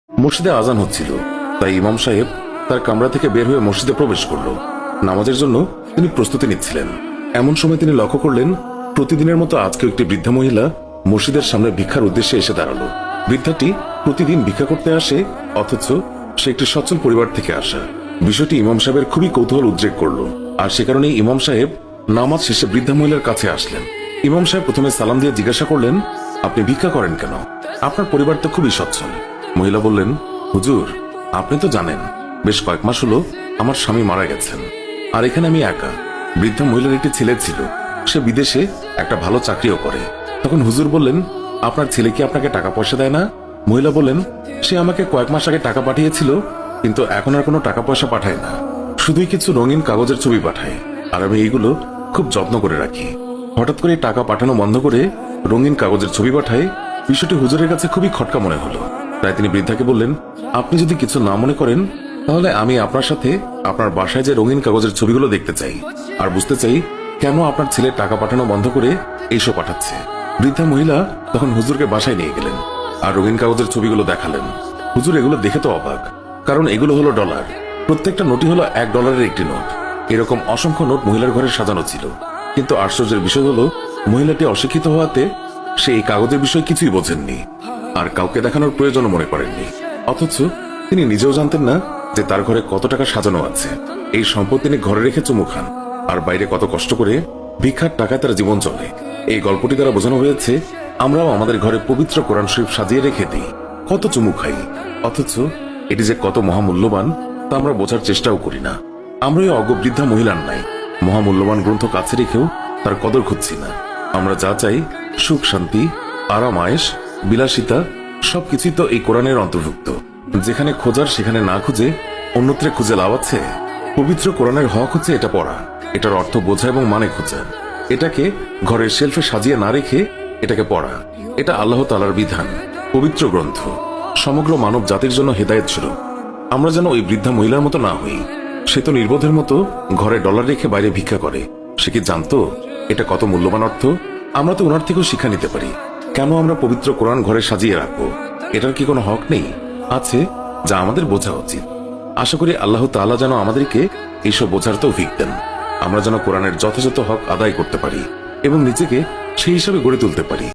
মসজিদে আজান হচ্ছিল, তাই ইমাম সাহেব তার কামরা থেকে বের হয়ে মসজিদে প্রবেশ করল। নামাজের জন্য তিনি প্রস্তুতি নিচ্ছিলেন। এমন সময় তিনি লক্ষ্য করলেন প্রতিদিনের মতো আজকেও একটি বৃদ্ধা মহিলা মসজিদের সামনে ভিক্ষার উদ্দেশ্যে এসে দাঁড়ালো। বৃদ্ধাটি প্রতিদিন ভিক্ষা করতে আসে, অথচ সে একটি সচ্ছল পরিবার থেকে আসা। বিষয়টি ইমাম সাহেবের খুবই কৌতূহল উদ্রেক করলো, আর সে কারণেই ইমাম সাহেব নামাজ শেষে বৃদ্ধা মহিলার কাছে আসলেন। ইমাম সাহেব প্রথমে সালাম দিয়ে জিজ্ঞাসা করলেন, আপনি ভিক্ষা করেন কেন? আপনার পরিবার তো খুবই সচ্ছল। মহিলা বললেন, হুজুর, আপনি তো জানেন বেশ কয়েক মাস হলো আমার স্বামী মারা গেছেন, আর এখানে আমি একা। বৃদ্ধা মহিলার একটি ছেলে ছিল, সে বিদেশে একটা ভালো চাকরিও করে। তখন হুজুর বললেন, আপনার ছেলে কি আপনাকে টাকা পয়সা দেয় না? মহিলা বললেন, সে আমাকে কয়েক মাস আগে টাকা পাঠিয়েছিল, কিন্তু এখন আর কোনো টাকা পয়সা পাঠায় না, শুধুই কিছু রঙিন কাগজের ছবি পাঠায়, আর আমি এইগুলো খুব যত্ন করে রাখি। হঠাৎ করে টাকা পাঠানো বন্ধ করে রঙিন কাগজের ছবি পাঠায়, বিষয়টি হুজুরের কাছে খুবই খটকা মনে হলো। তাই তিনি বৃদ্ধাকে বললেন, আপনি যদি কিছু না মনে করেন, তাহলে আমি আপনার সাথে আপনার বাসায় যে রঙিন কাগজের ছবিগুলো দেখতে চাই, আর বুঝতে চাই কেন আপনার ছেলে টাকা পাঠানো বন্ধ করে এইসব পাঠাচ্ছে। বৃদ্ধা মহিলা তখন হুজুরকে বাসায় নিয়ে গেলেন আর রঙিন কাগজের ছবিগুলো দেখালেন। হুজুর এগুলো দেখে তো অবাক, কারণ এগুলো হলো ডলার। প্রত্যেকটা নোটই হলো $1 একটি নোট। এরকম অসংখ্য নোট মহিলার ঘরে সাজানো ছিল। কিন্তু আশ্চর্যের বিষয় হলো, মহিলাটি অশিক্ষিত হওয়াতে সে এই কাগজের বিষয়ে কিছুই বোঝেননি, আর কাউকে দেখানোর প্রয়োজনও মনে করেননি। অথচ তিনি নিজেও জানতেন না যে তার ঘরে কত টাকা সাজানো আছে। এই সম্পদ তিনি ঘরে রেখে চুমু খান, আর বাইরে কত কষ্ট করে ভিক্ষার টাকায় তার জীবন চলে। এই গল্পটি দ্বারা বোঝানো হয়েছে, আমরাও আমাদের ঘরে পবিত্র কোরআন শরীফ সাজিয়ে রেখে দিই, কত চুমু খাই, অথচ এটি যে কত মহামূল্যবান তা আমরা বোঝার চেষ্টাও করি না। আমরা এই অজ্ঞ বৃদ্ধা মহিলার নাই, মহামূল্যবান গ্রন্থ কাছে রেখেও তার কদর খুঁজছি না। আমরা যা চাই, সুখ শান্তি, আরাম আয়েশ, বিলাসিতা, সবকিছুই তো এই কোরআনের অন্তর্ভুক্ত। যেখানে খোঁজার সেখানে না খুঁজে অন্যত্রে খুঁজে লাভ আছে? পবিত্র কোরআনের হক হচ্ছে এটা পড়া, এটার অর্থ বোঝা এবং মানে খোঁজা। এটাকে ঘরের শেলফে সাজিয়ে না রেখে এটাকে পড়া। এটা আল্লাহ তাআলার বিধান, পবিত্র গ্রন্থ, সমগ্র মানব জাতির জন্য হেদায়েত স্বরূপ। আমরা যেন ওই বৃদ্ধা মহিলার মতো না হই। সে তো নির্বোধের মতো ঘরে ডলার রেখে বাইরে ভিক্ষা করে। সে কি জানতো এটা কত মূল্যবান অর্থ? আমরা তো ওনার থেকেও শিক্ষা নিতে পারি। কেন আমরা পবিত্র কোরআন ঘরে সাজিয়ে রাখবো? এটার কি কোনো হক নেই? আছে, যা আমাদের বোঝা উচিত। আশা করি আল্লাহ তাআলা যেন আমাদেরকে এইসব বোঝার তৌফিক দেন। আমরা যেন কোরআনের যথাযথ হক আদায় করতে পারি এবং নিজেকে সেই হিসাবে গড়ে তুলতে পারি।